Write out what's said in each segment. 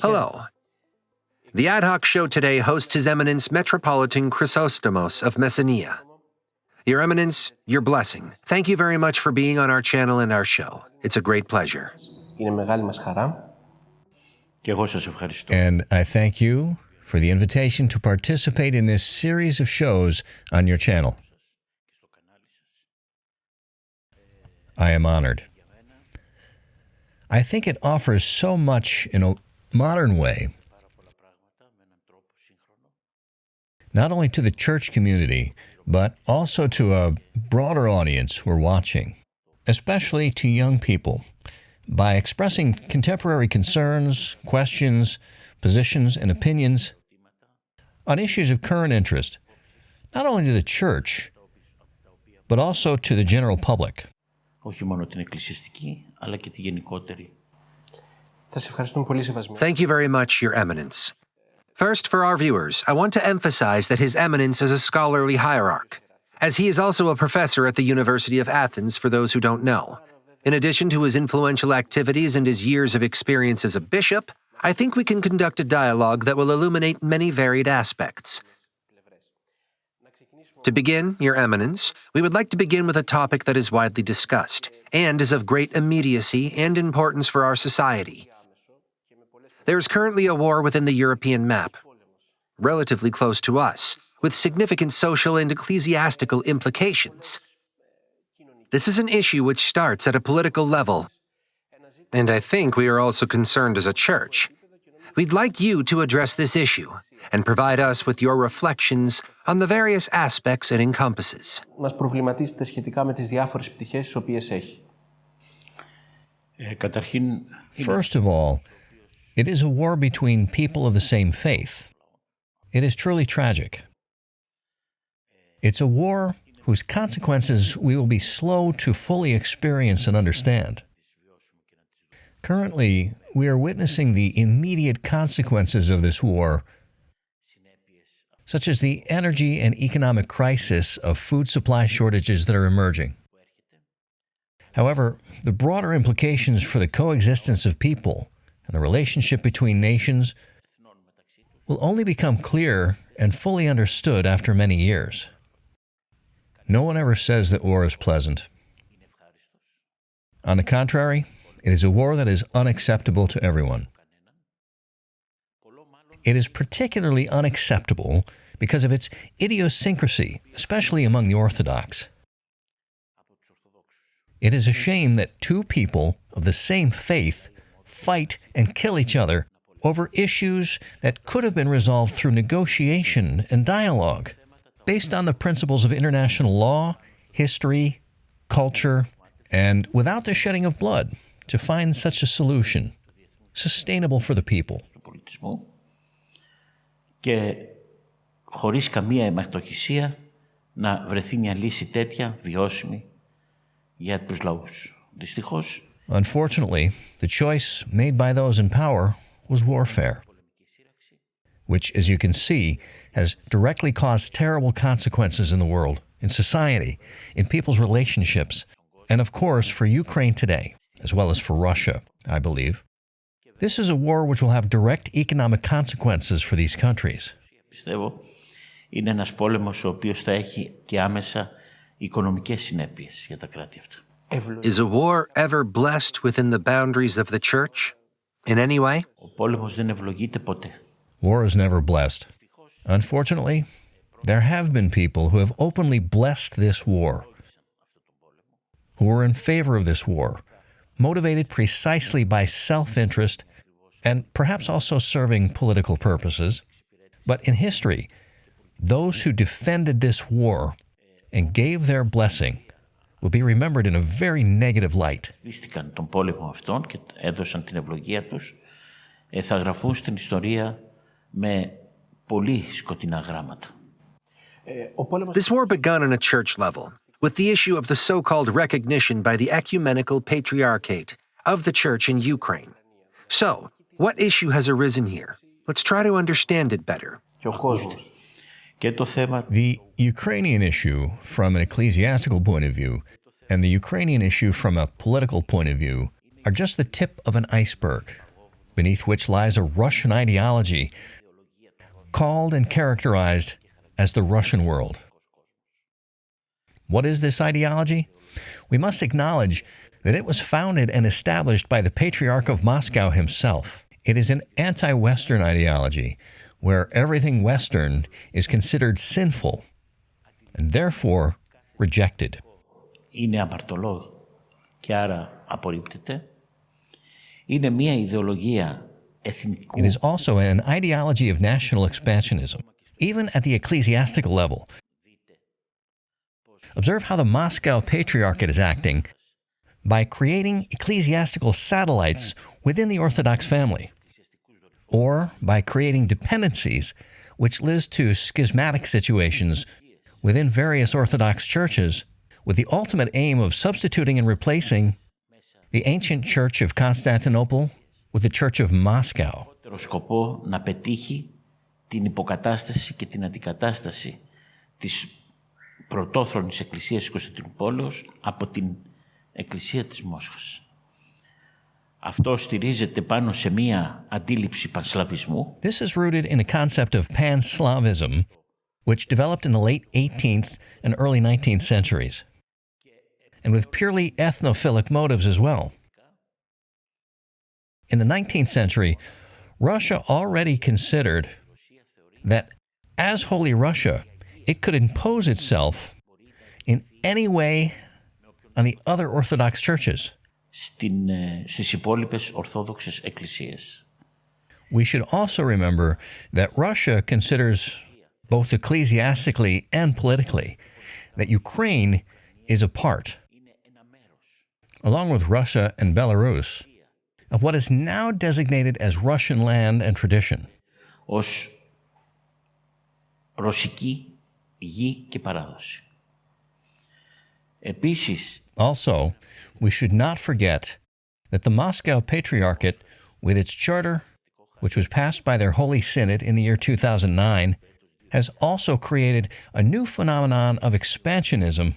Hello. The Ad Hoc Show today hosts His Eminence Metropolitan Chrysostomos of Messenia. Your Eminence, your blessing. Thank you very much for being on our channel and our show. It's a great pleasure. And I thank you for the invitation to participate in this series of shows on your channel. I am honored. I think it offers so much in a modern way, not only to the church community, but also to a broader audience who are watching, especially to young people, by expressing contemporary concerns, questions, positions, and opinions on issues of current interest, not only to the church, but also to the general public. Thank you very much, Your Eminence. First, for our viewers, I want to emphasize that His Eminence is a scholarly hierarch, as he is also a professor at the University of Athens, for those who don't know. In addition to his influential activities and his years of experience as a bishop, I think we can conduct a dialogue that will illuminate many varied aspects. To begin, Your Eminence, we would like to begin with a topic that is widely discussed and is of great immediacy and importance for our society. There is currently a war within the European map, relatively close to us, with significant social and ecclesiastical implications. This is an issue which starts at a political level, and I think we are also concerned as a church. We'd like you to address this issue and provide us with your reflections on the various aspects it encompasses. First of all, it is a war between people of the same faith. It is truly tragic. It's a war whose consequences we will be slow to fully experience and understand. Currently, we are witnessing the immediate consequences of this war, such as the energy and economic crisis of food supply shortages that are emerging. However, the broader implications for the coexistence of people and the relationship between nations will only become clear and fully understood after many years. No one ever says that war is pleasant. On the contrary, it is a war that is unacceptable to everyone. It is particularly unacceptable because of its idiosyncrasy, especially among the Orthodox. It is a shame that two people of the same faith fight and kill each other over issues that could have been resolved through negotiation and dialogue, based on the principles of international law, history, culture, and without the shedding of blood, to find such a solution, sustainable for the people. Και χωρίς καμία αιματοχυσία να βρεθεί μια λύση τέτοια βιώσιμη για τους λαούς. Δυστυχώς. Unfortunately, the choice made by those in power was warfare, which, as you can see, has directly caused terrible consequences in the world, in society, in people's relationships, and of course for Ukraine today, as well as for Russia, I believe. This is a war which will have direct economic consequences for these countries. Πιστεύω είναι ένας πόλεμος ο οποίος θα έχει και άμεσα οικονομικές συνέπειες για τα κράτη αυτά. Is a war ever blessed within the boundaries of the church, in any way? Ο πόλεμος δεν ευλογείται ποτέ. War is never blessed. Unfortunately, there have been people who have openly blessed this war, who were in favor of this war, motivated precisely by self-interest and perhaps also serving political purposes. But in history, those who defended this war and gave their blessing will be remembered in a very negative light. Βίστηκαν τον πόλεμο αυτόν και έδωσαν την ευλογία τους, θα γραφούν στην ιστορία με πολύ σκοτεινά γράμματα. This war begun on a church level, with the issue of the so-called recognition by the Ecumenical Patriarchate of the Church in Ukraine. So, what issue has arisen here? Let's try to understand it better. The Ukrainian issue from an ecclesiastical point of view and the Ukrainian issue from a political point of view are just the tip of an iceberg beneath which lies a Russian ideology called and characterized as the Russian world. What is this ideology? We must acknowledge that it was founded and established by the Patriarch of Moscow himself. It is an anti-Western ideology where everything Western is considered sinful and therefore rejected. Είναι αμαρτωλό και άρα απορρίπτεται. Είναι μια ιδεολογία εθνικού. It is also an ideology of national expansionism, even at the ecclesiastical level. Observe how the Moscow Patriarchate is acting by creating ecclesiastical satellites within the Orthodox family, or by creating dependencies which leads to schismatic situations within various Orthodox churches with the ultimate aim of substituting and replacing the ancient Church of Constantinople with the Church of Moscow. Σκοπό να πετύχει την υποκατάσταση και την αντικατάσταση της πρωτόθρονης εκκλησίας της Κωνσταντινούπολης από την εκκλησία της Μόσχας. Αυτό στηρίζεται πάνω σε μία αντίληψη πανσλαβισμού. This is rooted in a concept of pan-Slavism, which developed in the late 18th and early 19th centuries, and with purely ethnophilic motives as well. In the 19th century, Russia already considered that as Holy Russia, it could impose itself in any way on the other Orthodox churches. Στις υπόλοιπες Ορθόδοξες εκκλησίες. We should also remember that Russia considers, both ecclesiastically and politically, that Ukraine is a part, along with Russia and Belarus, of what is now designated as Russian land and tradition. Ως ρωσική γη και παράδοση. Επίσης, Also, we should not forget that the Moscow Patriarchate, with its charter, which was passed by their Holy Synod in the year 2009, has also created a new phenomenon of expansionism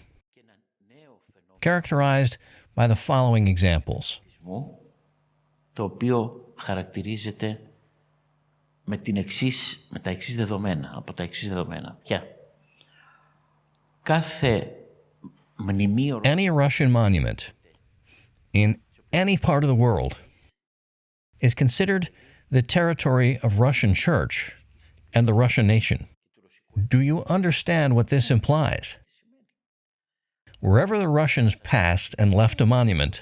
characterized by the following examples. το οποίο χαρακτηρίζεται με τα εξής δεδομένα, από τα εξής δεδομένα. Ποια? Κάθε μνημείο... Any Russian monument in any part of the world is considered the territory of Russian Church and the Russian nation. Do you understand what this implies? Wherever the Russians passed and left a monument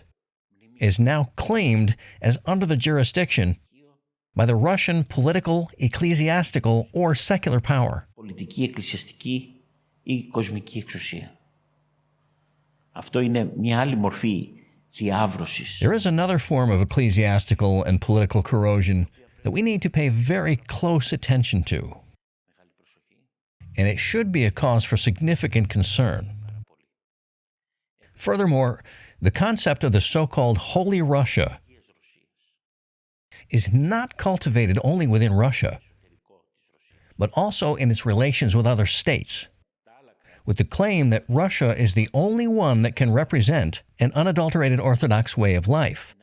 is now claimed as under the jurisdiction by the Russian political, ecclesiastical, or secular power. Πολιτική, εκκλησιαστική ή κοσμική εξουσία. Αυτό είναι μια άλλη μορφή διάβρωσης. There is another form of ecclesiastical and political corrosion that we need to pay very close attention to, and it should be a cause for significant concern. Furthermore, the concept of the so-called Holy Russia is not cultivated only within Russia, but also in its relations with other states, with the claim that Russia is the only one that can represent an unadulterated Orthodox way of life.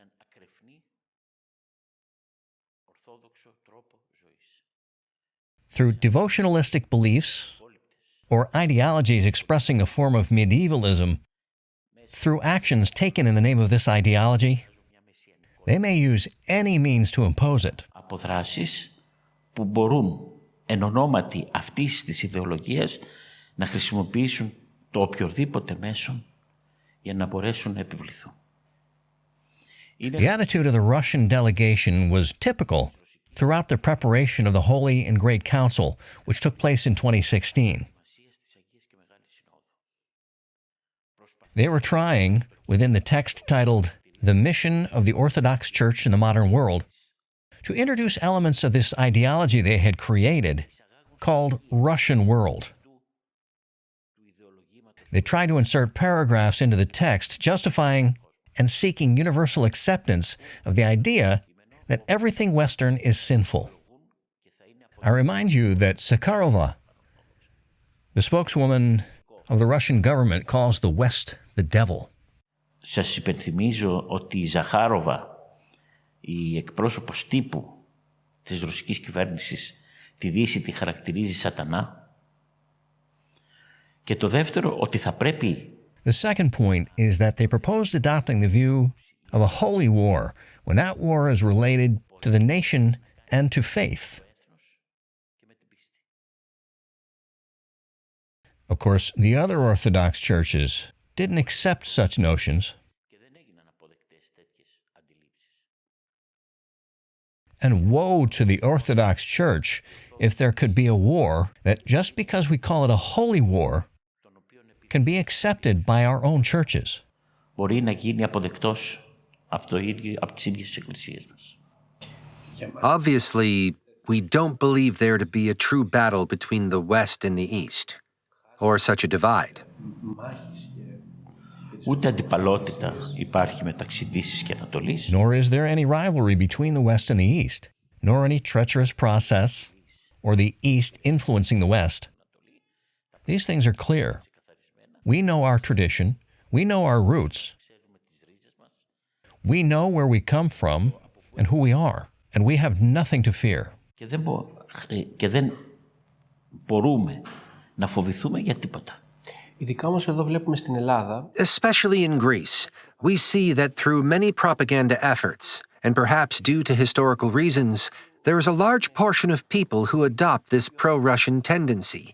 Through devotionalistic beliefs or ideologies expressing a form of medievalism, through actions taken in the name of this ideology, they may use any means to impose it. Αποδράσεις που μπορούν εν ονόματι αυτής της ιδεολογίας να χρησιμοποιήσουν το οποιοδήποτε μέσον για να μπορέσουν να επιβληθούν. The attitude of the Russian delegation was typical throughout the preparation of the Holy and Great Council, which took place in 2016. They were trying, within the text titled The Mission of the Orthodox Church in the Modern World, to introduce elements of this ideology they had created, called Russian World. They tried to insert paragraphs into the text justifying and seeking universal acceptance of the idea that everything Western is sinful. I remind you that Sakharova, the spokeswoman of the Russian government, calls the West the devil. Σας υπενθυμίζω ότι η Ζαχάροβα, η εκπρόσωπος τύπου της ρωσικής κυβέρνησης τη Δύση τη χαρακτηρίζει σατανά. Και το δεύτερο, ότι θα πρέπει... The second point is that they proposed adopting the view of a holy war when that war is related to the nation and to faith. Of course, the other Orthodox churches didn't accept such notions. And woe to the Orthodox Church if there could be a war that just because we call it a holy war can be accepted by our own churches. Μπορεί να γίνει αποδεκτός από τις ίδιες τις εκκλησίες μας. Obviously, we don't believe there to be a true battle between the West and the East, or such a divide. Ούτε αντιπαλότητα υπάρχει μεταξύ Δύσης και Ανατολής. Nor is there any rivalry between the West and the East, nor any treacherous process, or the East influencing the West. These things are clear. We know our tradition, we know our roots, we know where we come from and who we are, and we have nothing to fear. Και δεν μπορούμε να φοβηθούμε για τίποτα. Ειδικά όμως εδώ βλέπουμε στην Ελλάδα, Especially in Greece, we see that through many propaganda efforts, and perhaps due to historical reasons, there is a large portion of people who adopt this pro-Russian tendency,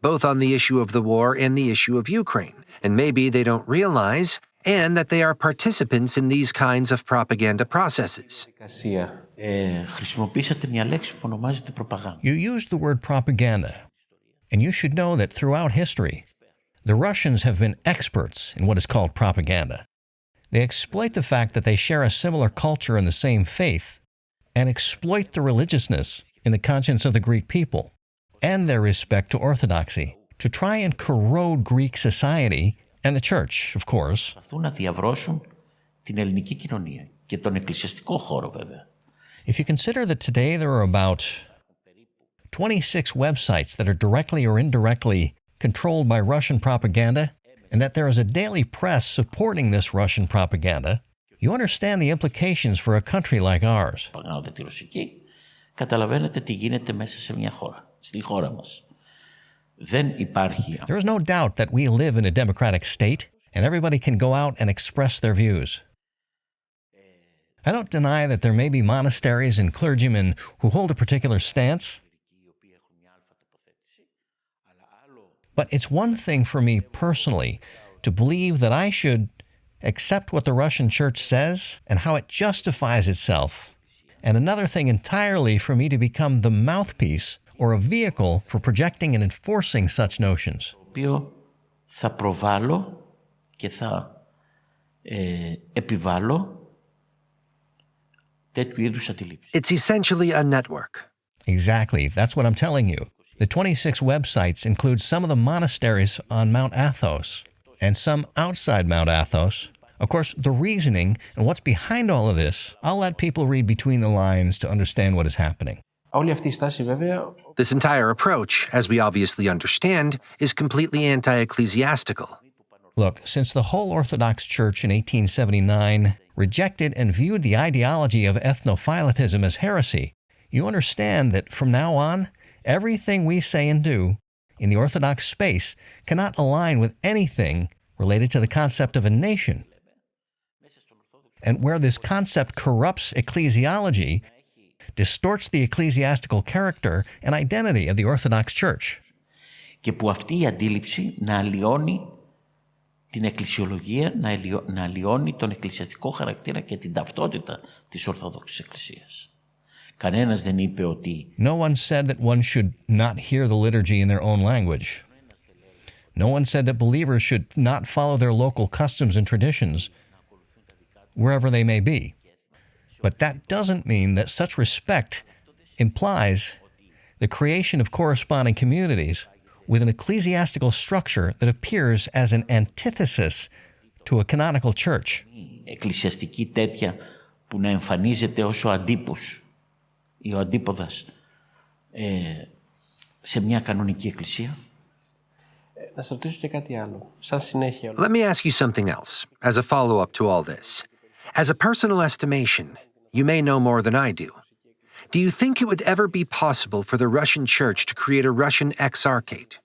both on the issue of the war and the issue of Ukraine, and maybe they don't realize, and that they are participants in these kinds of propaganda processes. διαδικασία. Χρησιμοποίησατε μια λέξη που ονομάζεται προπαγάνδα. You used the word propaganda, and you should know that throughout history, the Russians have been experts in what is called propaganda. They exploit the fact that they share a similar culture and the same faith, and exploit the religiousness in the conscience of the Greek people, and their respect to orthodoxy, to try and corrode Greek society and the church, of course. Προσπαθούν να διαβρώσουν την ελληνική κοινωνία και τον εκκλησιαστικό χώρο βέβαια. If you consider that today there are about 26 websites that are directly or indirectly controlled by Russian propaganda, and that there is a daily press supporting this Russian propaganda, you understand the implications for a country like ours. Παγάνονται τη ρωσική, καταλαβαίνετε τι γίνεται μέσα σε μια χώρα, στη χώρα μας. Δεν υπάρχει... There is no doubt that we live in a democratic state, and everybody can go out and express their views. I don't deny that there may be monasteries and clergymen who hold a particular stance, but it's one thing for me personally to believe that I should accept what the Russian church says and how it justifies itself, and another thing entirely for me to become the mouthpiece or a vehicle for projecting and enforcing such notions. Το οποίο θα προβάλλω και θα επιβάλλω τέτοιου είδους αντιλήψεις. It's essentially a network. Exactly, that's what I'm telling you. The 26 websites include some of the monasteries on Mount Athos and some outside Mount Athos. Of course, the reasoning and what's behind all of this, I'll let people read between the lines to understand what is happening. Όλη αυτή η στάση βέβαια This entire approach, as we obviously understand, is completely anti-ecclesiastical. Look, since the whole Orthodox Church in 1879 rejected and viewed the ideology of ethnophilatism as heresy, you understand that from now on, everything we say and do in the Orthodox space cannot align with anything related to the concept of a nation. And where this concept corrupts ecclesiology, distorts the ecclesiastical character and identity of the Orthodox Church. Και που αυτή η αντίληψη να αλλοιώνει την εκκλησιολογία, να αλλοιώνει τον εκκλησιαστικό χαρακτήρα και την ταυτότητα της Ορθόδοξης Εκκλησίας. Κανένας δεν είπε ότι... No one said that one should not hear the liturgy in their own language. No one said that believers should not follow their local customs and traditions, wherever they may be. But that doesn't mean that such respect implies the creation of corresponding communities with an ecclesiastical structure that appears as an antithesis to a canonical church. Εκκλησιαστική τέτοια που να εμφανίζεται ως ο αντίπος ή ο αντίποδας σε μια κανονική εκκλησία. Να σας ρωτήσω και κάτι άλλο, σαν συνέχεια. Let me ask you something else, as a follow-up to all this. As a personal estimation, You may know more than I do. Do you think it would ever be possible for the Russian Church to create a Russian exarchate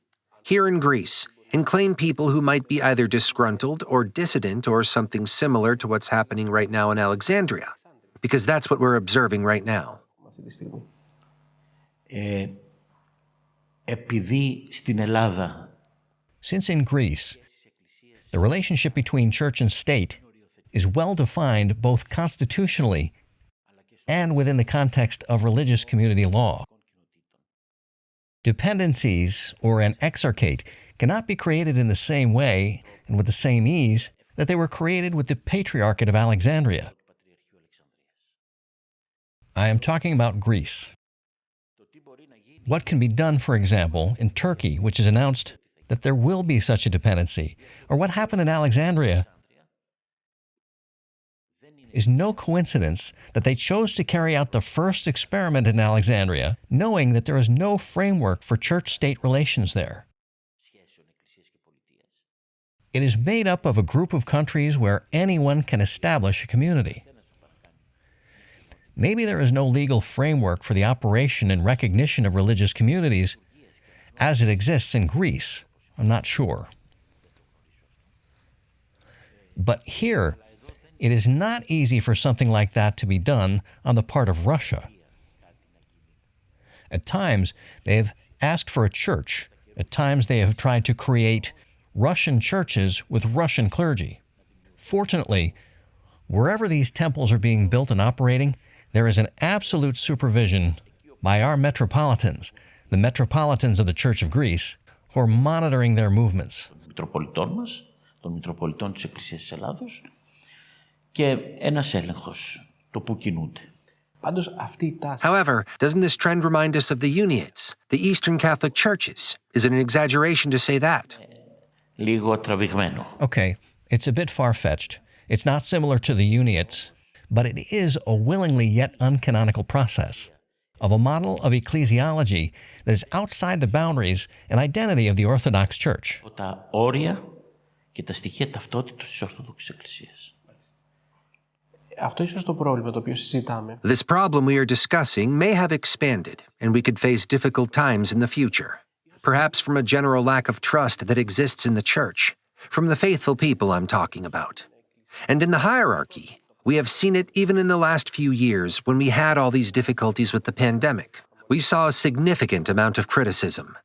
here in Greece and claim people who might be either disgruntled or dissident or something similar to what's happening right now in Alexandria? Because that's what we're observing right now. αυτή τη στιγμή. Επειδή στην Ελλάδα Since in Greece, the relationship between church and state is well defined both constitutionally and within the context of religious community law. Dependencies or an exarchate cannot be created in the same way and with the same ease that they were created with the Patriarchate of Alexandria. I am talking about Greece. What can be done, for example, in Turkey, which has announced that there will be such a dependency, or what happened in Alexandria, is no coincidence that they chose to carry out the first experiment in Alexandria, knowing that there is no framework for church-state relations there. It is made up of a group of countries where anyone can establish a community. Maybe there is no legal framework for the operation and recognition of religious communities as it exists in Greece. I'm not sure. But here, it is not easy for something like that to be done on the part of Russia. At times, they have asked for a church. At times, they have tried to create Russian churches with Russian clergy. Fortunately, wherever these temples are being built and operating, there is an absolute supervision by our metropolitans, the metropolitans of the Church of Greece, who are monitoring their movements. Μητροπολιτών μας, των Μητροπολιτών της Εκκλησίας της Ελλάδος και ένας έλεγχος το που κινούνται. Πάντως αυτή η τάση However, doesn't this trend remind us of the Uniates, the Eastern Catholic churches? Is it an exaggeration to say that? Λίγο τραβηγμένο. Okay, it's a bit far-fetched. It's not similar to the Uniates, but it is a willingly yet uncanonical process of a model of ecclesiology that is outside the boundaries and identity of the Orthodox Church. Από τα όρια και τα στοιχεία ταυτότητας της Ορθόδοξης Εκκλησίας. αυτό ίσως το πρόβλημα το οποίο συζητάμε. This problem we are discussing may have expanded, and we could face difficult times in the future. Perhaps from a general lack of trust that exists in the church, from the faithful people I'm talking about. And in the hierarchy, we have seen it even in the last few years when we had all these difficulties with the pandemic. We saw a significant amount of criticism.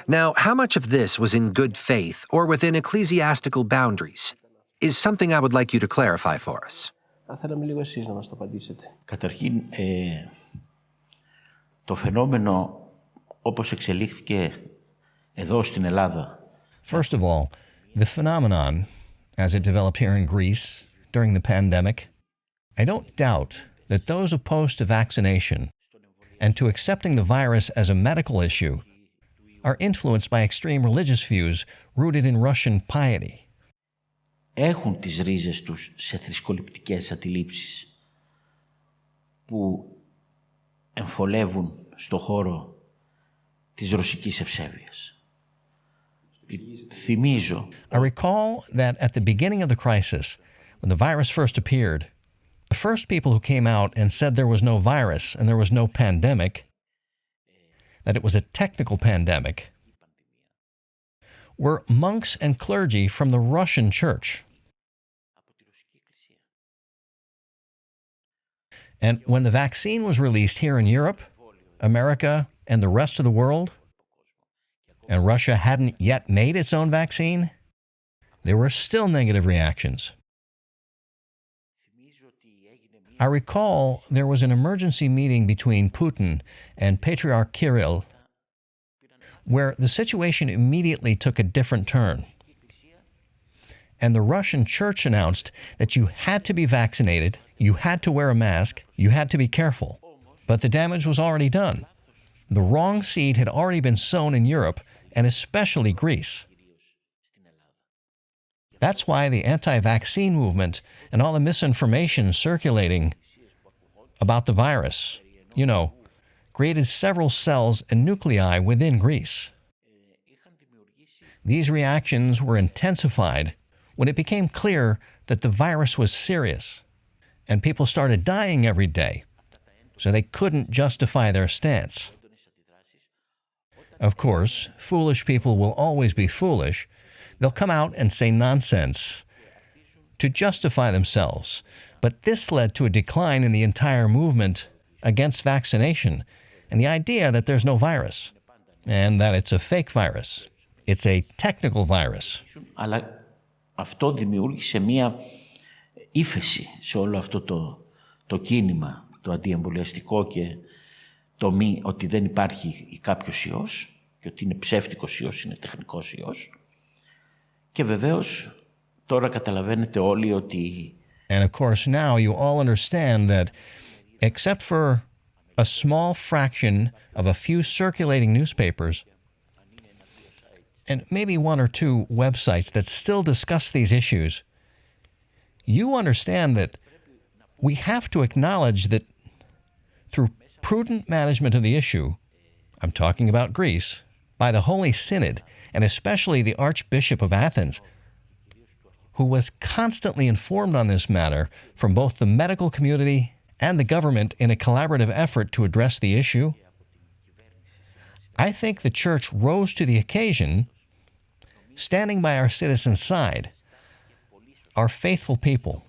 Now, how much of this was in good faith or within ecclesiastical boundaries is something I would like you to clarify for us. Θα θέλαμε λίγο εσείς να μας το απαντήσετε. Καταρχήν, το φαινόμενο όπως εξελίχθηκε εδώ στην Ελλάδα First of all, the phenomenon, as it developed here in Greece during the pandemic, I don't doubt that those opposed to vaccination and to accepting the virus as a medical issue are influenced by extreme religious views rooted in Russian piety. έχουν τις ρίζες τους σε θρησκοληπτικές αντιλήψεις που εμφολεύουν στο χώρο της ρωσικής ευσέβειας. Θυμίζω I recall that at the beginning of the crisis, when the virus first appeared, the first people who came out and said there was no virus and there was no pandemic, that it was a technical pandemic, were monks and clergy from the Russian church. And when the vaccine was released here in Europe, America, and the rest of the world, and Russia hadn't yet made its own vaccine, there were still negative reactions. I recall there was an emergency meeting between Putin and Patriarch Kirill where the situation immediately took a different turn. And the Russian church announced that you had to be vaccinated, you had to wear a mask, you had to be careful. But the damage was already done. The wrong seed had already been sown in Europe, and especially Greece. That's why the anti-vaccine movement and all the misinformation circulating about the virus, created several cells and nuclei within Greece. These reactions were intensified when it became clear that the virus was serious and people started dying every day, so they couldn't justify their stance. Of course, foolish people will always be foolish. They'll come out and say nonsense to justify themselves. But this led to a decline in the entire movement against vaccination and the idea that there's no virus and that it's a fake virus. It's a technical virus. Αλλά αυτό δημιούργησε μία ύφεση σε όλο αυτό το κίνημα, το αντιεμβολιαστικό και το μη, ότι δεν υπάρχει κάποιος ιός και ότι είναι ψεύτικος ιός, είναι τεχνικός ιός. Και βεβαίως τώρα καταλαβαίνετε όλοι ότι... And of course now you all understand that except for a small fraction of a few circulating newspapers and maybe one or two websites that still discuss these issues, you understand that we have to acknowledge that through prudent management of the issue, I'm talking about Greece, by the Holy Synod, and especially the Archbishop of Athens, who was constantly informed on this matter from both the medical community and the government in a collaborative effort to address the issue, I think the Church rose to the occasion, standing by our citizens' side, our faithful people,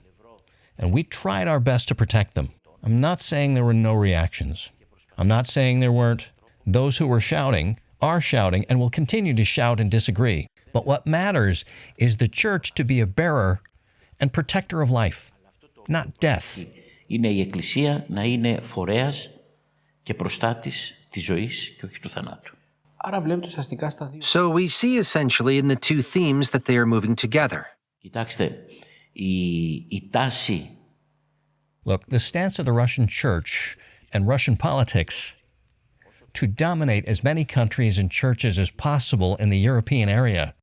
and we tried our best to protect them. I'm not saying there were no reactions. I'm not saying there weren't. Those who were shouting are shouting and will continue to shout and disagree. But what matters is the Church to be a bearer and protector of life, not death. Είναι η Εκκλησία να είναι φορέας και προστάτης της ζωής και όχι του θανάτου. Άρα βλέπετε ουσιαστικά στα δύο. So we see essentially in the two themes that they are moving together. Κοιτάξτε, η τάση... Look, the stance of the Russian Church and Russian politics to dominate as many countries and churches as possible in the European area,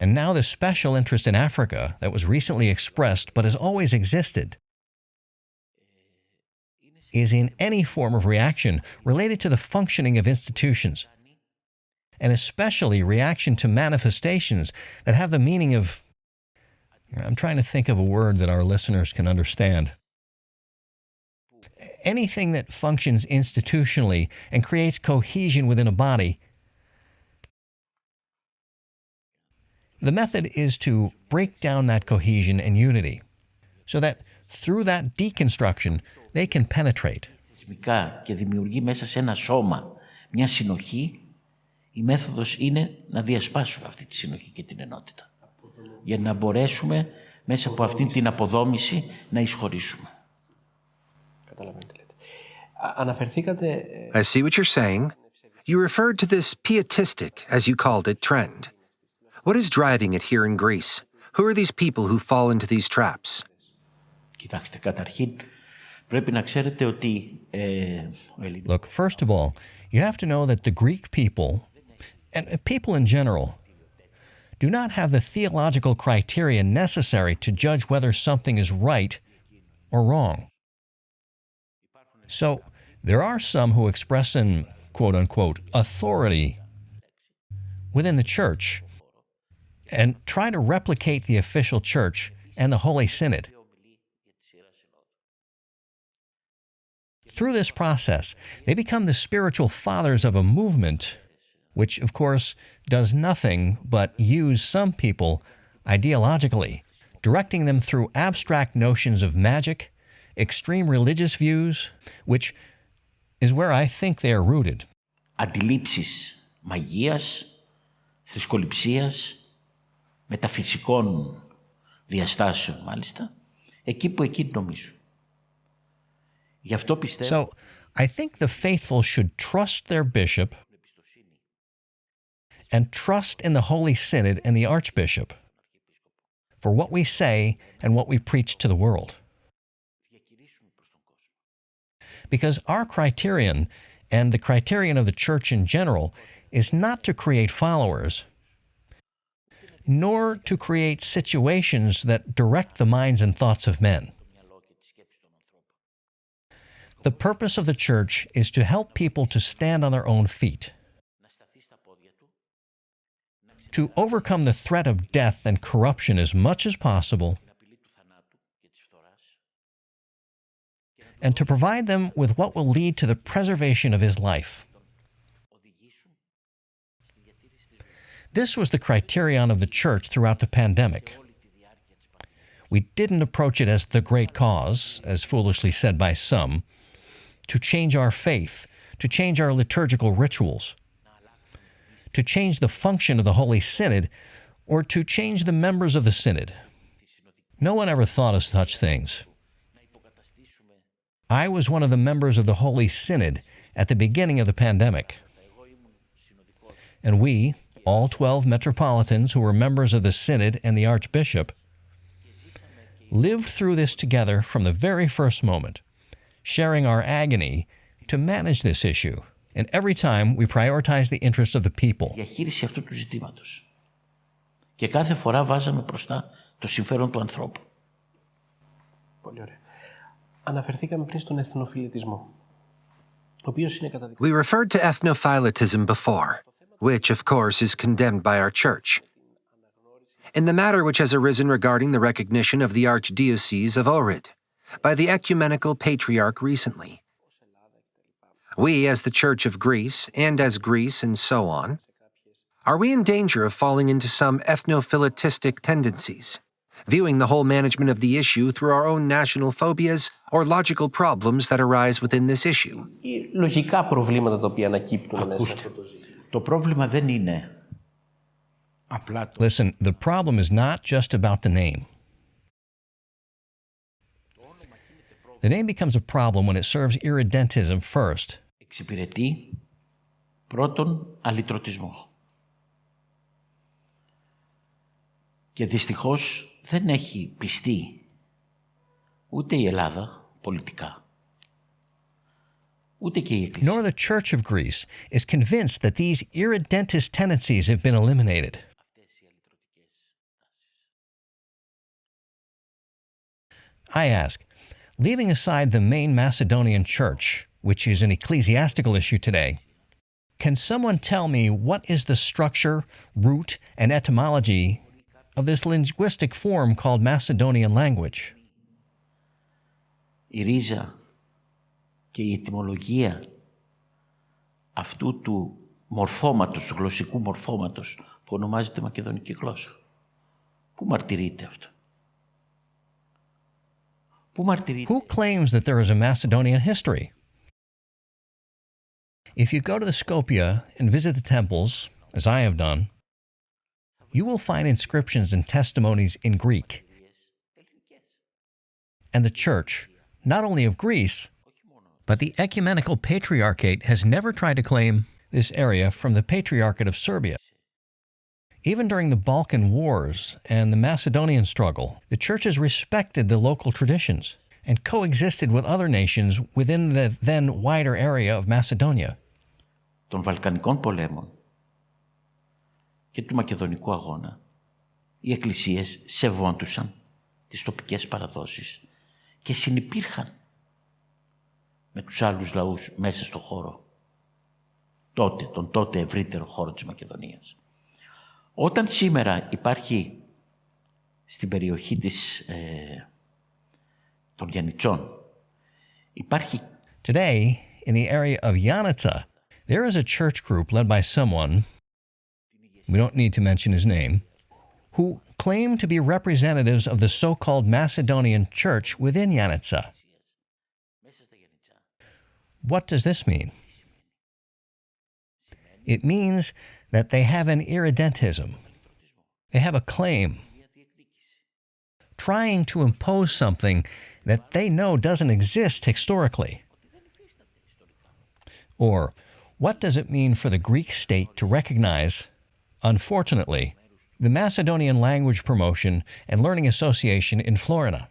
and now the special interest in Africa that was recently expressed but has always existed, is in any form of reaction related to the functioning of institutions, and especially reaction to manifestations that have the meaning of, I'm trying to think of a word that our listeners can understand. Anything that functions institutionally and creates cohesion within a body. The method is to break down that cohesion and unity so that through that deconstruction they can penetrate. Θεσμικά και δημιουργεί μέσα σε ένα σώμα μια συνοχή, η μέθοδος είναι να διασπάσουμε αυτή τη συνοχή και την ενότητα. Για να μπορέσουμε μέσα από αυτή την αποδόμηση να εισχωρήσουμε. Καταλαβαίνετε λέτε. Αναφερθήκατε... I see what you're saying. You referred to this pietistic, as you called it, trend. What is driving it here in Greece? Who are these people who fall into these traps? Κοιτάξτε, καταρχήν πρέπει να ξέρετε ότι ο ελληνικός... Look, first of all, you have to know that the Greek people, and people in general, do not have the theological criteria necessary to judge whether something is right or wrong. So, there are some who express an, quote-unquote, authority within the church and try to replicate the official church and the Holy Synod. Through this process, they become the spiritual fathers of a movement, which, of course, does nothing but use some people ideologically, directing them through abstract notions of magic, extreme religious views, which is where I think they are rooted. Αντιλήψεις μαγείας, θρησκοληψίας, μεταφυσικών διαστάσεων μάλιστα, εκεί που εκείνοι νομίζουν. Γι' αυτό πιστεύω... So, I think the faithful should trust their bishop and trust in the Holy Synod and the Archbishop for what we say and what we preach to the world. Because our criterion, and the criterion of the Church in general, is not to create followers, nor to create situations that direct the minds and thoughts of men. The purpose of the Church is to help people to stand on their own feet, to overcome the threat of death and corruption as much as possible, and to provide them with what will lead to the preservation of his life. This was the criterion of the church throughout the pandemic. We didn't approach it as the great cause, as foolishly said by some, to change our faith, to change our liturgical rituals, to change the function of the Holy Synod, or to change the members of the Synod. No one ever thought of such things. I was one of the members of the Holy Synod at the beginning of the pandemic. And we, all 12 metropolitans who were members of the Synod and the Archbishop, lived through this together from the very first moment, sharing our agony to manage this issue. And every time we prioritized the interests of the people. Διαχείριση αυτού του ζητήματος. Και κάθε φορά βάζαμε μπροστά το συμφέρον του ανθρώπου. Πολύ ωραία. Αναφερθήκαμε πριν στον εθνοφιλετισμό, ο οποίος είναι We referred to ethnophiletism before, which, of course, is condemned by our church. In the matter which has arisen regarding the recognition of the Archdiocese of Ohrid by the Ecumenical Patriarch recently, we, as the Church of Greece, and as Greece and so on, are we in danger of falling into some ethnophiletistic tendencies, viewing the whole management of the issue through our own national phobias or logical problems that arise within this issue? ή λογικά προβλήματα τα οποία ανακύπτουν μέσα σε αυτό το ζήτημα. Το πρόβλημα δεν είναι απλά το... Listen, the problem is not just about the name. The name becomes a problem when it serves irredentism first. Εξυπηρετεί πρώτον αλυτρωτισμό. Και δυστυχώς δεν έχει πιστεί ούτε η Ελλάδα πολιτικά, ούτε και η Εκκλησία. Nor the Church of Greece is convinced that these irredentist tendencies have been eliminated. I ask, leaving aside the main Macedonian Church, which is an ecclesiastical issue today, can someone tell me what is the structure, root, and etymology of this linguistic form called Macedonian language? Η ρίζα και η ετυμολογία αυτού του μορφώματος, του γλωσσικού μορφώματος που ονομάζεται μακεδονική γλώσσα. Πού μαρτυρείται αυτό? Πού μαρτυρείται? Who claims that there is a Macedonian history? If you go to the Skopje and visit the temples, as I have done, you will find inscriptions and testimonies in Greek. And the Church, not only of Greece, but the Ecumenical Patriarchate has never tried to claim this area from the Patriarchate of Serbia. Even during the Balkan Wars and the Macedonian struggle, the Church has respected the local traditions and coexisted with other nations within the then wider area of Macedonia. Των Βαλκανικών πολέμων και του Μακεδονικού αγώνα, οι εκκλησίες σεβόντουσαν τις τοπικές παραδόσεις και συνυπήρχαν με τους άλλους λαούς μέσα στο χώρο, τον τότε ευρύτερο χώρο της Μακεδονίας. Όταν σήμερα υπάρχει στην περιοχή των Γιαννιτσών, υπάρχει... Today, in the area of Yanitsa, there is a church group led by someone, we don't need to mention his name, who claim to be representatives of the so-called Macedonian church within Yanitsa. What does this mean? It means that they have an irredentism. They have a claim, trying to impose something that they know doesn't exist historically. Or, what does it mean for the Greek state to recognize, unfortunately, the Macedonian Language Promotion and Learning Association in Florida?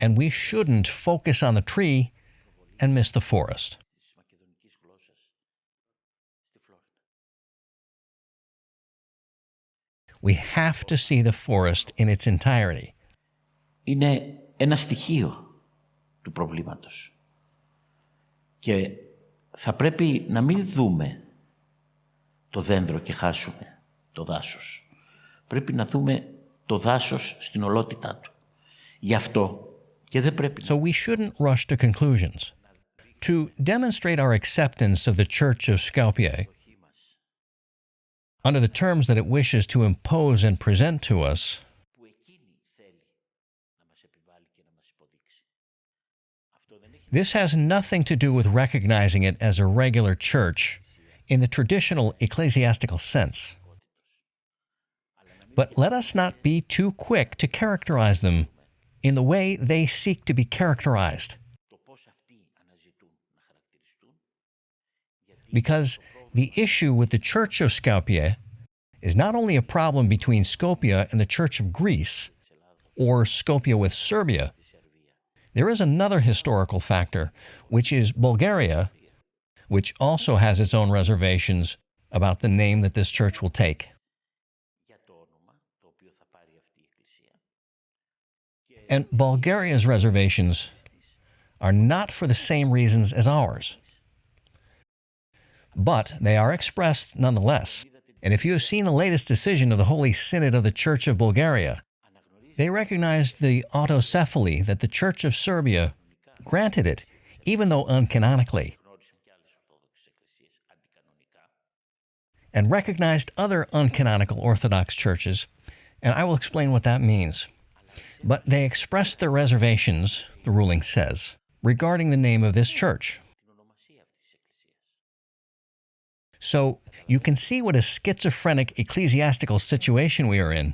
And we shouldn't focus on the tree and miss the forest. We have to see the forest in its entirety. Είναι ένα στοιχείο του προβλήματος. Και θα πρέπει να μην δούμε το δέντρο και χάσουμε το δάσος. Πρέπει να δούμε το δάσος στην ολότητά του. Γι' αυτό Και δεν πρέπει So we shouldn't rush to conclusions. To demonstrate our acceptance of the Church of Skopje, under the terms that it wishes to impose and present to us, που εκείνη θέλει να μας επιβάλλει και να μας υποδείξει. Αυτό δεν έχει this has nothing to do with recognizing it as a regular church in the traditional ecclesiastical sense. But let us not be too quick to characterize them in the way they seek to be characterized, το πώς αυτοί αναζητούν να χαρακτηριστούν, because the issue with the Church of Skopje is not only a problem between Skopje and the Church of Greece, or Skopje with Serbia. There is another historical factor, which is Bulgaria, which also has its own reservations about the name that this church will take. για το όνομα το οποίο θα πάρει αυτή η Εκκλησία. And Bulgaria's reservations are not for the same reasons as ours. But they are expressed nonetheless. And if you have seen the latest decision of the Holy Synod of the Church of Bulgaria, they recognized the autocephaly that the Church of Serbia granted it, even though uncanonically, Γνώρισαν και άλλες Ορθόδοξες Εκκλησίες αντικανονικά. and recognized other uncanonical Orthodox churches, and I will explain what that means. But they expressed their reservations, the ruling says, regarding the name of this church. Την ονομασία αυτής της Εκκλησίας. So you can see what a schizophrenic ecclesiastical situation we are in.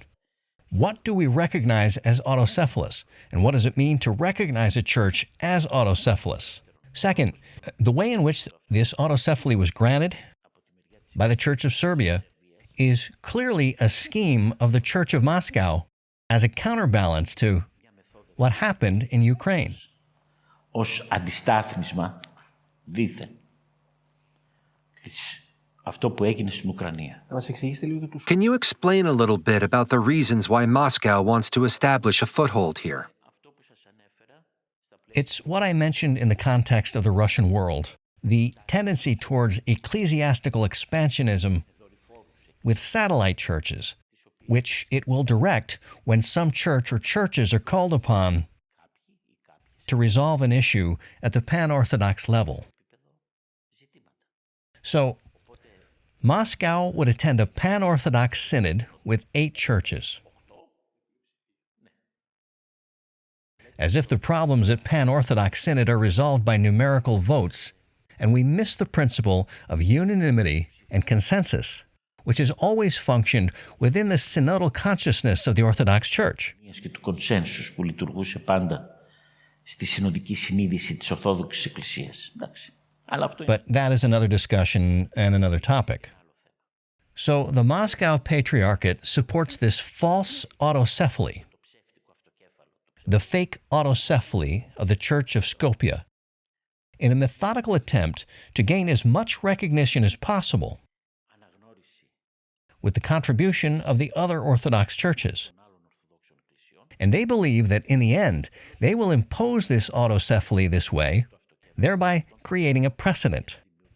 What do we recognize as autocephalous? And what does it mean to recognize a church as autocephalous? Second, the way in which this autocephaly was granted by the Church of Serbia is clearly a scheme of the Church of Moscow as a counterbalance to what happened in Ukraine. Ως αντιστάθμισμα δήθεν αυτό που έγινε στην Ουκρανία. Να μας εξηγήσετε λίγο τους Can you explain a little bit about the reasons why Moscow wants to establish a foothold here? Αυτό που σας ανέφερα στα It's what I mentioned in the context of the Russian world, the tendency towards ecclesiastical expansionism with satellite churches, which it will direct when some church or churches are called upon to resolve an issue at the pan-Orthodox level. So, Moscow would attend a pan-Orthodox synod with 8 churches. As if the problems at pan-Orthodox synod are resolved by numerical votes, and we miss the principle of unanimity and consensus, which has always functioned within the synodal consciousness of the Orthodox Church. και του κονσένσους που λειτουργούσε πάντα στη συνοδική συνείδηση της Ορθόδοξης Εκκλησίας. Εντάξει. Αλλά αυτό είναι But that is another discussion and another topic. So the Moscow Patriarchate supports this false autocephaly, the fake autocephaly of the Church of Skopje, in a methodical attempt to gain as much recognition as possible αναγνώριση with the contribution of the other Orthodox churches. των άλλων Ορθοδόξων Εκκλησιών And they believe that in the end, they will impose this autocephaly this way, thereby creating a precedent,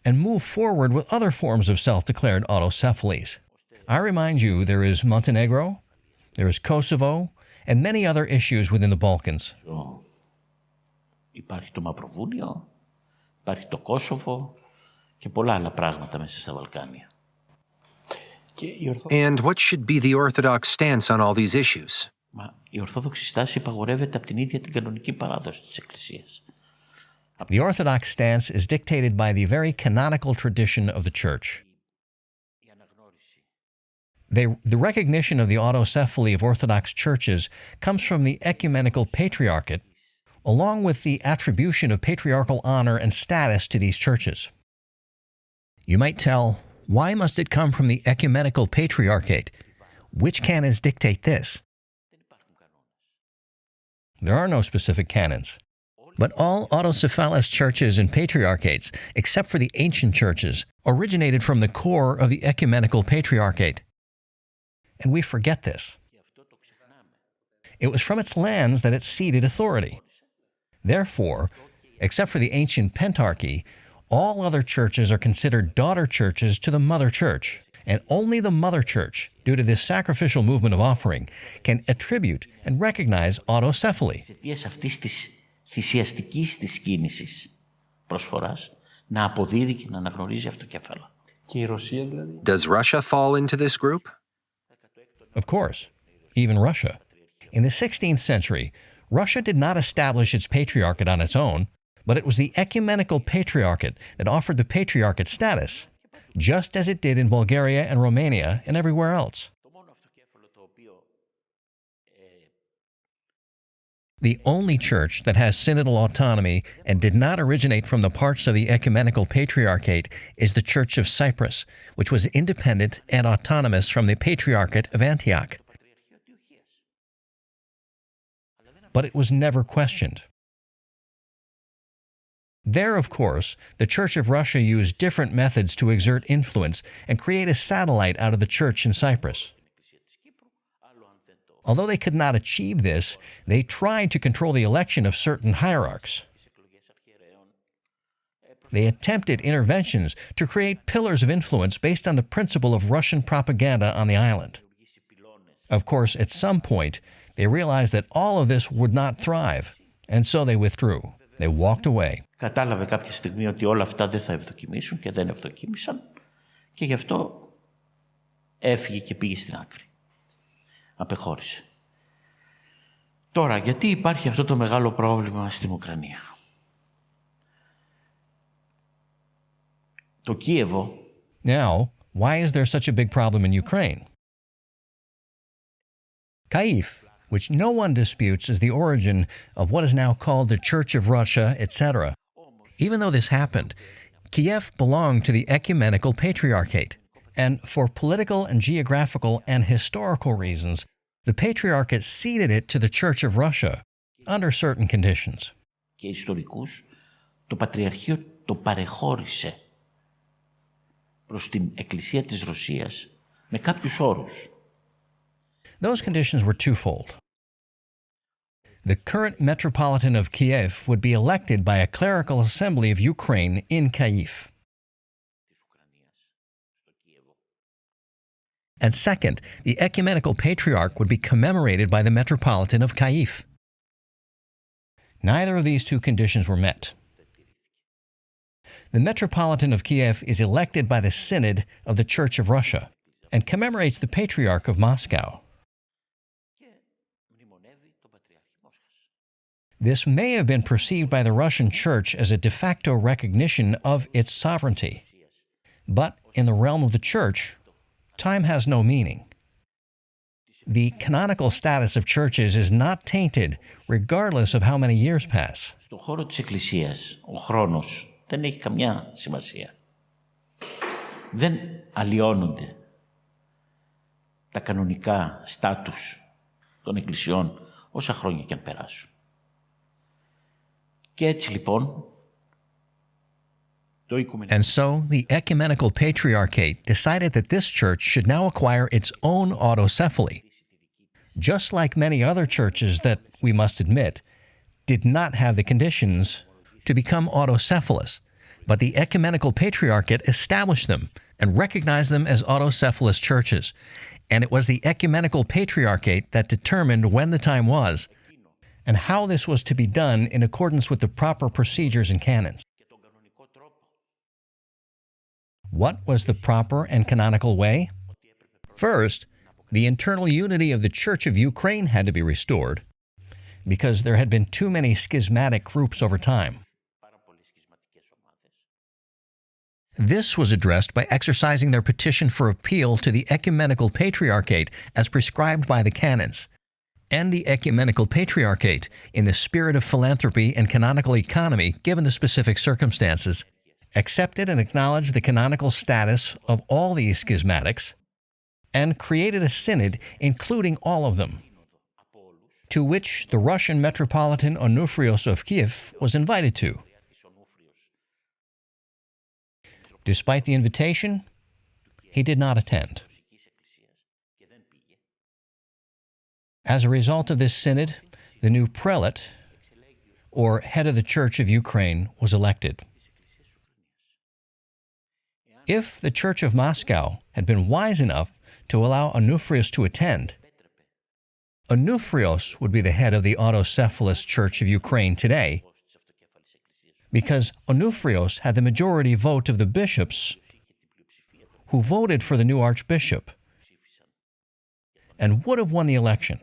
and move forward with other forms of self-declared autocephalies. I remind you, there is Montenegro, there is Kosovo, and many other issues within the Balkans. Υπάρχει το Μαυροβούνιο, υπάρχει το Κόσοβο και πολλά άλλα πράγματα μέσα στα Βαλκάνια. και η Ορθόδοξη. And what should be the Orthodox stance on all these issues? Μα η Ορθόδοξη στάση υπαγορεύεται από την ίδια την κανονική παράδοση της Εκκλησίας. The Orthodox stance is dictated by the very canonical tradition of the Church. Η αναγνώριση The recognition of the autocephaly of Orthodox churches comes from the ecumenical patriarchate, along with the attribution of patriarchal honor and status to these churches. You might tell, why must it come from the ecumenical patriarchate? Which canons dictate this? δεν υπάρχουν κανόνες. There are no specific canons. But all autocephalous churches and patriarchates, except for the ancient churches, originated from the core of the ecumenical patriarchate. And we forget this. Και αυτό το ξεχνάμε. It was from its lands that it ceded authority. Therefore, except for the ancient pentarchy, all other churches are considered daughter churches to the mother church, and only the mother church, due to this sacrificial movement of offering, can attribute and recognize autocephaly. Εξαιτίας αυτής της θυσιαστικής της κίνησης προσφοράς, να αποδίδει και να αναγνωρίζει αυτοκέφαλα. Και η Ρωσία δηλαδή. Does Russia fall into this group? Of course, even Russia. In the 16th century, Russia did not establish its patriarchate on its own, but it was the ecumenical patriarchate that offered the patriarchate status, just as it did in Bulgaria and Romania and everywhere else. The only church that has synodal autonomy and did not originate from the parts of the ecumenical patriarchate is the Church of Cyprus, which was independent and autonomous from the Patriarchate of Antioch. But it was never questioned. There, of course, the Church of Russia used different methods to exert influence and create a satellite out of the church in Cyprus. Although they could not achieve this, they tried to control the election of certain hierarchs. They attempted interventions to create pillars of influence based on the principle of Russian propaganda on the island. Of course, at some point, they realized that all of this would not thrive, and so they withdrew. They walked away. Κατάλαβε κάποια στιγμή ότι όλα αυτά δεν θα ευδοκιμήσουν και δεν ευδοκίμησαν και γι' αυτό έφυγε και πήγε στην άκρη. Απεχώρησε. Τώρα, γιατί υπάρχει αυτό το μεγάλο πρόβλημα στην Ουκρανία. Το Κίεβο. Now, why is there such a big problem in Ukraine? Kyiv, which no one disputes is the origin of what is now called the Church of Russia, etc. Even though this happened, Kiev belonged to the ecumenical patriarchate, and for political and geographical and historical reasons, the patriarchate ceded it to the Church of Russia under certain conditions. Και ιστορικούς, το Πατριαρχείο το παρεχώρησε προς την Εκκλησία της Ρωσίας με κάποιους όρους. Those conditions were twofold. The current Metropolitan of Kiev would be elected by a clerical assembly of Ukraine in Kyiv. And second, the ecumenical patriarch would be commemorated by the Metropolitan of Kyiv. Neither of these two conditions were met. The Metropolitan of Kiev is elected by the Synod of the Church of Russia and commemorates the Patriarch of Moscow. This may have been perceived by the Russian Church as a de facto recognition of its sovereignty. But in the realm of the Church, time has no meaning. The canonical status of churches is not tainted regardless of how many years pass. Στον χώρο της Εκκλησίας, ο χρόνος δεν έχει καμιά σημασία. Δεν αλλοιώνονται τα κανονικά στάτους των εκκλησιών όσα χρόνια και αν περάσουν. Και έτσι λοιπόν, το Οικουμενικό... And so, the ecumenical patriarchate decided that this church should now acquire its own autocephaly, just like many other churches that, we must admit, did not have the conditions to become autocephalous, but the ecumenical patriarchate established them and recognized them as autocephalous churches, and it was the ecumenical patriarchate that determined when the time was and how this was to be done in accordance with the proper procedures and canons. What was the proper and canonical way? First, the internal unity of the Church of Ukraine had to be restored because there had been too many schismatic groups over time. This was addressed by exercising their petition for appeal to the ecumenical patriarchate as prescribed by the canons. And the ecumenical patriarchate, in the spirit of philanthropy and canonical economy given the specific circumstances, accepted and acknowledged the canonical status of all these schismatics and created a synod including all of them, to which the Russian Metropolitan Onufrios of Kiev was invited to. Despite the invitation, he did not attend. As a result of this synod, the new prelate, or head of the Church of Ukraine, was elected. If the Church of Moscow had been wise enough to allow Onufrios to attend, Onufrios would be the head of the autocephalous Church of Ukraine today, because Onufrios had the majority vote of the bishops who voted for the new archbishop and would have won the election.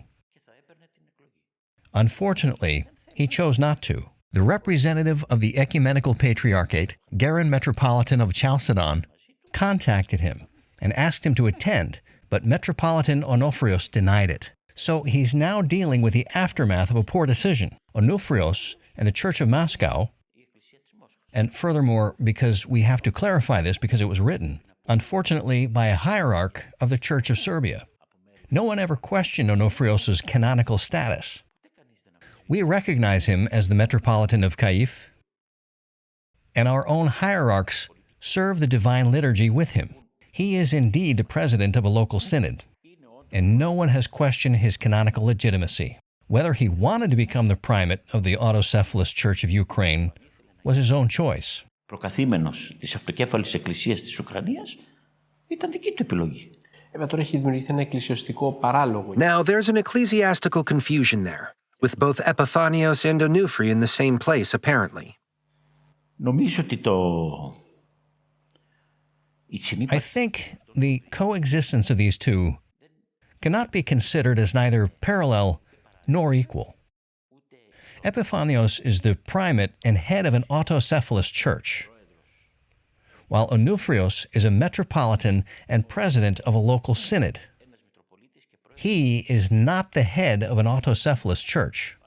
Unfortunately, he chose not to. The representative of the Ecumenical Patriarchate, Garin Metropolitan of Chalcedon, contacted him and asked him to attend, but Metropolitan Onufrios denied it. So he's now dealing with the aftermath of a poor decision. Onufrios and the Church of Moscow, and furthermore, because we have to clarify this because it was written, unfortunately, by a hierarch of the Church of Serbia. No one ever questioned Onufrios' canonical status. We recognize him as the Metropolitan of Kyiv, and our own hierarchs serve the divine liturgy with him. He is indeed the president of a local synod, and no one has questioned his canonical legitimacy. Whether he wanted to become the primate of the autocephalous Church of Ukraine was his own choice. Προκαθήμενος της αυτοκέφαλης εκκλησίας της Ουκρανίας ήταν δική του επιλογή. Τώρα έχει δημιουργηθεί ένα εκκλησιαστικό παράλογο. Now, there's an ecclesiastical confusion there, with both Epiphanios and Onufri in the same place, apparently. Νομίζω ότι I think the coexistence of these two cannot be considered as neither parallel nor equal. Epiphanios is the primate and head of an autocephalous church, while Onufrios is a metropolitan and president of a local synod. He is not the head of an autocephalous church.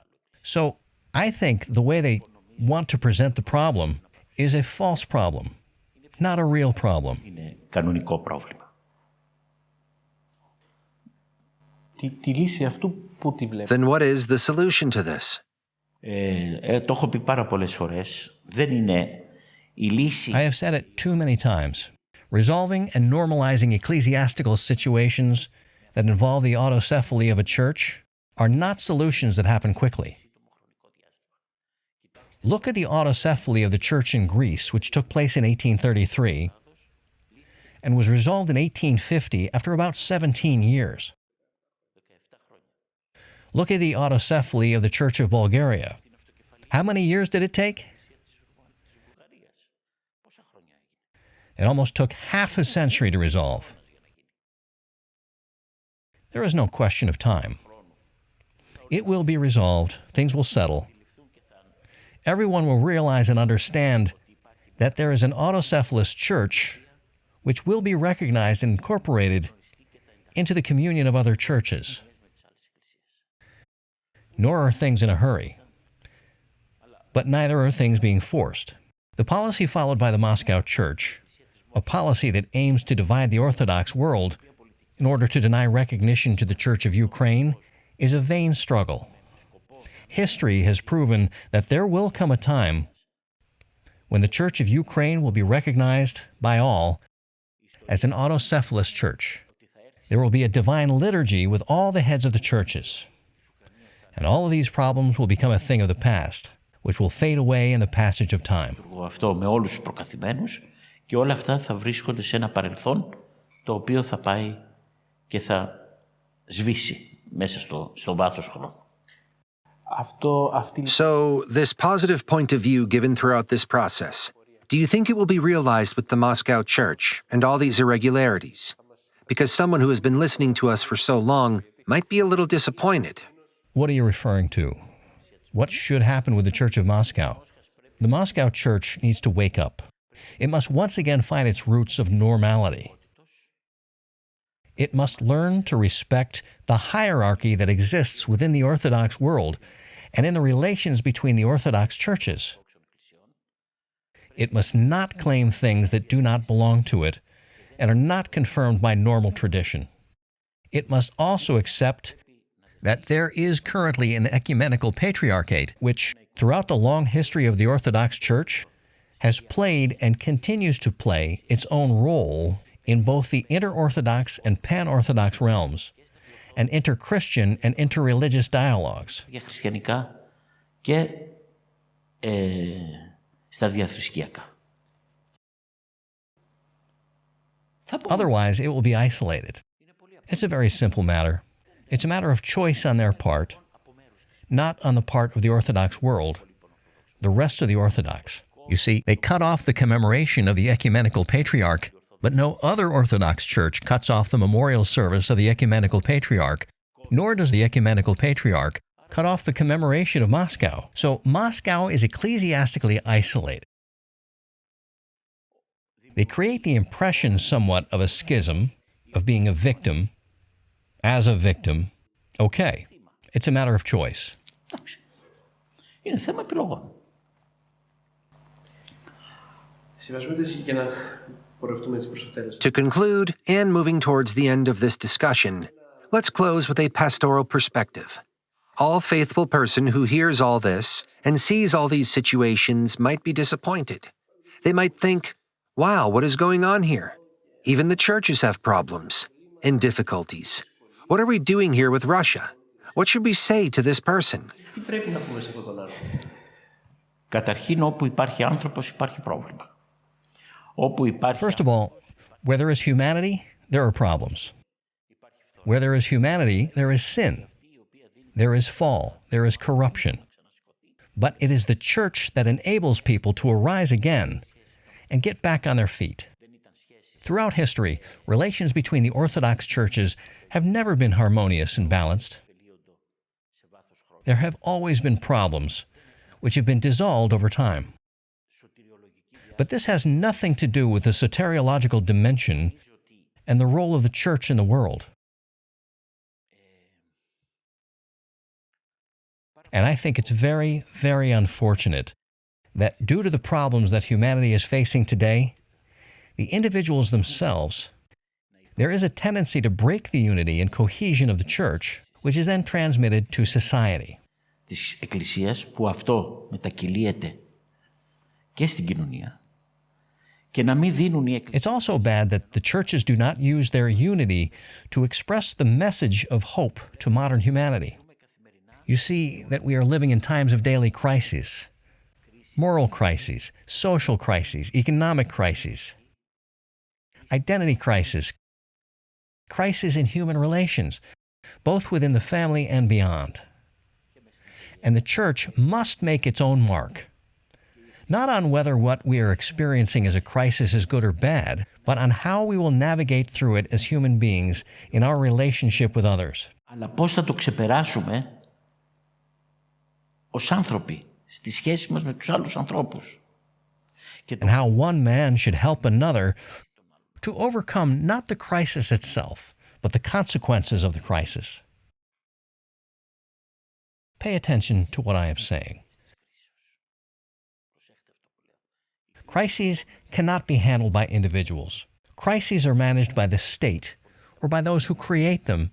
So I think the way they want to present the problem is a false problem, not a real problem. είναι κανονικό πρόβλημα. Τη λύση αυτού που τη βλέπω. Then what is the solution to this? Το έχω πει πάρα πολλές φορές. Δεν είναι η λύση. I have said it too many times. Resolving and normalizing ecclesiastical situations that involve the autocephaly of a church are not solutions that happen quickly. Look at the autocephaly of the church in Greece, which took place in 1833 and was resolved in 1850 after about 17 years. Look at the autocephaly of the Church of Bulgaria. How many years did it take? It almost took half a century to resolve. There is no question of time. It will be resolved, things will settle. Everyone will realize and understand that there is an autocephalous church which will be recognized and incorporated into the communion of other churches. Nor are things in a hurry. But neither are things being forced. The policy followed by the Moscow Church, a policy that aims to divide the Orthodox world in order to deny recognition to the Church of Ukraine, is a vain struggle. History has proven that there will come a time when the Church of Ukraine will be recognized by all as an autocephalous church. There will be a divine liturgy with all the heads of the churches. And all of these problems will become a thing of the past, which will fade away in the passage of time. Αυτό με όλους τους προκαθημένους και όλα αυτά θα βρίσκονται σε ένα παρελθόν το οποίο θα πάει και θα σβήσει μέσα στο βάθος χρόνου. So, this positive point of view given throughout this process, do you think it will be realized with the Moscow Church and all these irregularities? Because someone who has been listening to us for so long might be a little disappointed. What are you referring to? What should happen with the Church of Moscow? The Moscow Church needs to wake up. It must once again find its roots of normality. It must learn to respect the hierarchy that exists within the Orthodox world and in the relations between the Orthodox churches. It must not claim things that do not belong to it and are not confirmed by normal tradition. It must also accept that there is currently an ecumenical patriarchate which, throughout the long history of the Orthodox Church, has played and continues to play its own role in both the inter-Orthodox and pan-Orthodox realms, and inter-Christian and inter-religious dialogues. Για χριστιανικά και στα διαθρησκειακά. Otherwise, it will be isolated. It's a very simple matter. It's a matter of choice on their part, not on the part of the Orthodox world, the rest of the Orthodox. You see, they cut off the commemoration of the Ecumenical Patriarch, but no other Orthodox church cuts off the memorial service of the Ecumenical Patriarch, nor does the Ecumenical Patriarch cut off the commemoration of Moscow. So Moscow is ecclesiastically isolated. They create the impression somewhat of a schism, of being a victim, as a victim. Okay, it's a matter of choice. Είναι θέμα επιλογών. Και να πορευτούμε έτσι προς το τέλος. To conclude, and moving towards the end of this discussion, let's close with a pastoral perspective. All faithful person who hears all this and sees all these situations might be disappointed. They might think, wow, what is going on here? Even the churches have problems and difficulties. What are we doing here with Russia? What should we say to this person? Τι πρέπει να πούμε σε αυτόν τον άνθρωπο? Καταρχήν, όπου υπάρχει άνθρωπος, υπάρχει πρόβλημα. Όπου υπάρχει... First of all, where there is humanity, there are problems. Where there is humanity, there is sin. There is fall. There is corruption. But it is the church that enables people to arise again and get back on their feet. Throughout history, relations between the Orthodox churches have never been harmonious and balanced. There have always been problems, which have been dissolved over time. But this has nothing to do with the soteriological dimension and the role of the church in the world. And I think it's very, very unfortunate that due to the problems that humanity is facing today, the individuals themselves, there is a tendency to break the unity and cohesion of the church, which is then transmitted to society. Της Εκκλησίας, που αυτό μετακυλίεται και στην κοινωνία. Και να μην δίνουν οι εκκλησίες. It's also bad that the churches do not use their unity to express the message of hope to modern humanity. You see that we are living in times of daily crises, moral crises, social crises, economic crises, identity crisis, crises in human relations, both within the family and beyond. And the church must make its own mark, not on whether what we are experiencing as a crisis is good or bad, but on how we will navigate through it as human beings in our relationship with others. Αλλά πώς θα το ξεπεράσουμε ως άνθρωποι, στη σχέση μας με τους άλλους ανθρώπους. And how one man should help another to overcome not the crisis itself, but the consequences of the crisis. Pay attention to what I am saying. Crises cannot be handled by individuals. Crises are managed by the state or by those who create them,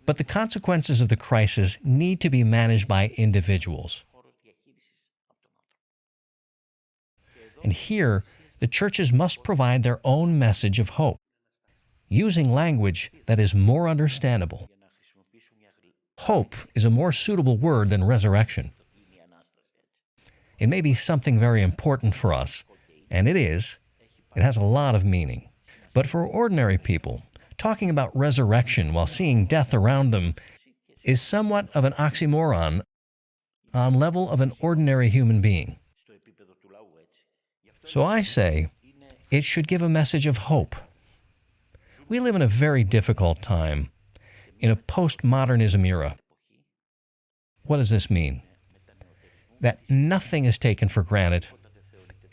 but the consequences of the crisis need to be managed by individuals. And here, the churches must provide their own message of hope, using language that is more understandable. Hope is a more suitable word than resurrection. It may be something very important for us, and it is. It has a lot of meaning. But for ordinary people, talking about resurrection while seeing death around them is somewhat of an oxymoron on level of an ordinary human being. So I say, it should give a message of hope. We live in a very difficult time, in a postmodernism era. What does this mean? That nothing is taken for granted,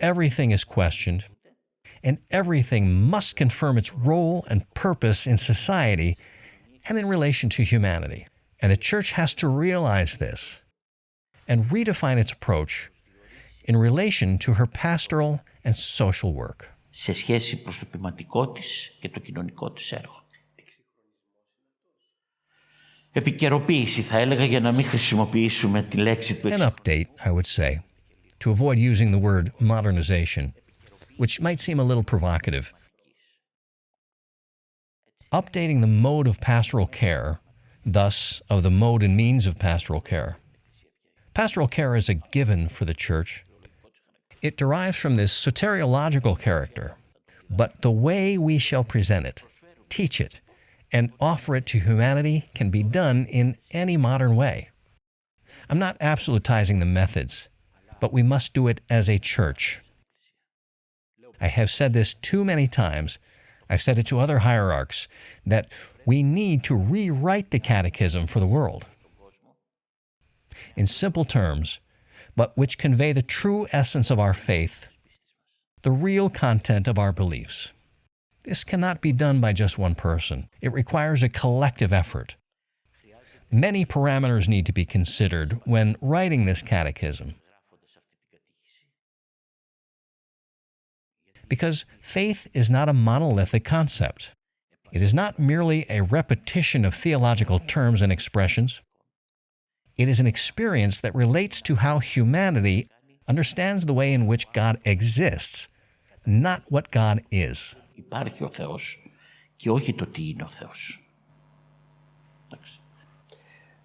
everything is questioned, and everything must confirm its role and purpose in society and in relation to humanity. And the church has to realize this and redefine its approach in relation to her pastoral and social work. Σε σχέση προς το ποιηματικό της και το κοινωνικό της έργο. Επικαιροποίηση θα έλεγα για να μην χρησιμοποιήσουμε τη λέξη του An update, I would say, to avoid using the word modernization, which might seem a little provocative. Updating the mode of pastoral care, thus of the mode and means of pastoral care. Pastoral care is a given for the church. It derives from this soteriological character, But the way we shall present it, teach it, and offer it to humanity can be done in any modern way. I'm not absolutizing the methods, but we must do it as a church. I have said this too many times. I've said it to other hierarchs, that we need to rewrite the catechism for the world. In simple terms, but which convey the true essence of our faith, the real content of our beliefs. This cannot be done by just one person. It requires a collective effort. Many parameters need to be considered when writing this catechism. Because faith is not a monolithic concept. It is not merely a repetition of theological terms and expressions. It is an experience that relates to how humanity understands the way in which God exists, not what God is. Υπάρχει ο Θεός και όχι το τι είναι ο Θεός. Εντάξει.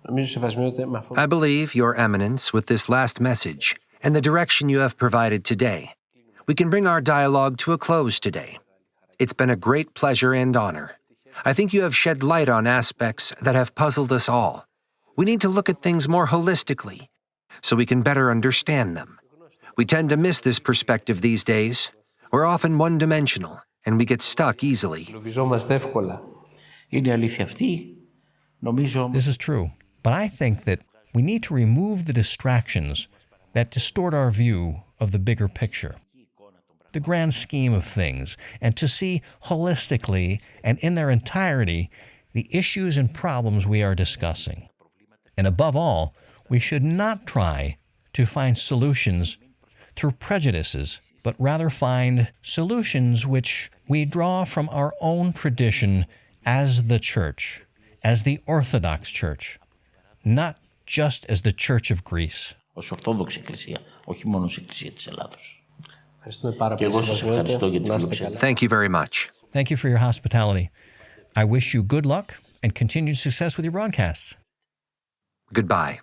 Νομίζω, Σεβασμιότατε, με αυτό... I believe, Your Eminence, with this last message and the direction you have provided today, we can bring our dialogue to a close today. It's been a great pleasure and honor. I think you have shed light on aspects that have puzzled us all. We need to look at things more holistically so we can better understand them. We tend to miss this perspective these days. We're often one-dimensional, and we get stuck easily. Λοβιζόμαστε εύκολα. Είναι αλήθεια αυτή. Νομίζω This is true, but I think that we need to remove the distractions that distort our view of the bigger picture, the grand scheme of things, and to see holistically and in their entirety the issues and problems we are discussing. And above all, we should not try to find solutions through prejudices, but rather find solutions which we draw from our own tradition as the Church, as the Orthodox Church, not just as the Church of Greece. ως Ορθόδοξη Εκκλησία, όχι μόνο ως Εκκλησία της Ελλάδος. Ευχαριστούμε πάρα Και πολύ, εγώ σας ευχαριστώ για τη να είστε φιλοξενία. καλά. Thank you very much. Thank you for your hospitality. I wish you good luck and continued success with your broadcasts. Goodbye.